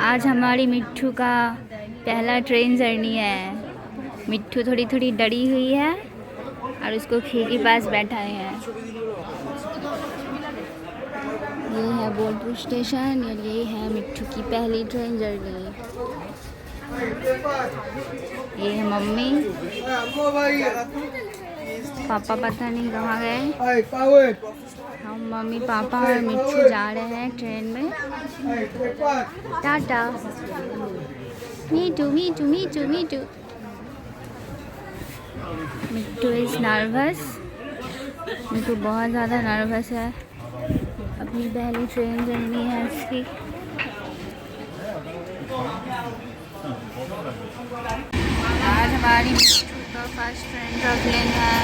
आज हमारी मिट्ठू का पहला ट्रेन जर्नी है। मिट्ठू थोड़ी थोड़ी डरी हुई है और उसको खिड़की पास बैठाए हैं। ये है बोलपुर स्टेशन और यही है मिट्ठू की पहली ट्रेन जर्नी। ये है मम्मी, पापा पता नहीं कहाँ गए। हम मम्मी पापा और मिट्ठू जा रहे हैं ट्रेन में। टाटा। मीठू मीठू मीठू मीठू। मिट्ठू इज नर्वस। मिट्ठू बहुत ज़्यादा नर्वस है। अपनी पहली ट्रेन जर्नी है इसकी। आज हमारी मिट्ठू का फर्स्ट ट्रेन का प्लेन है।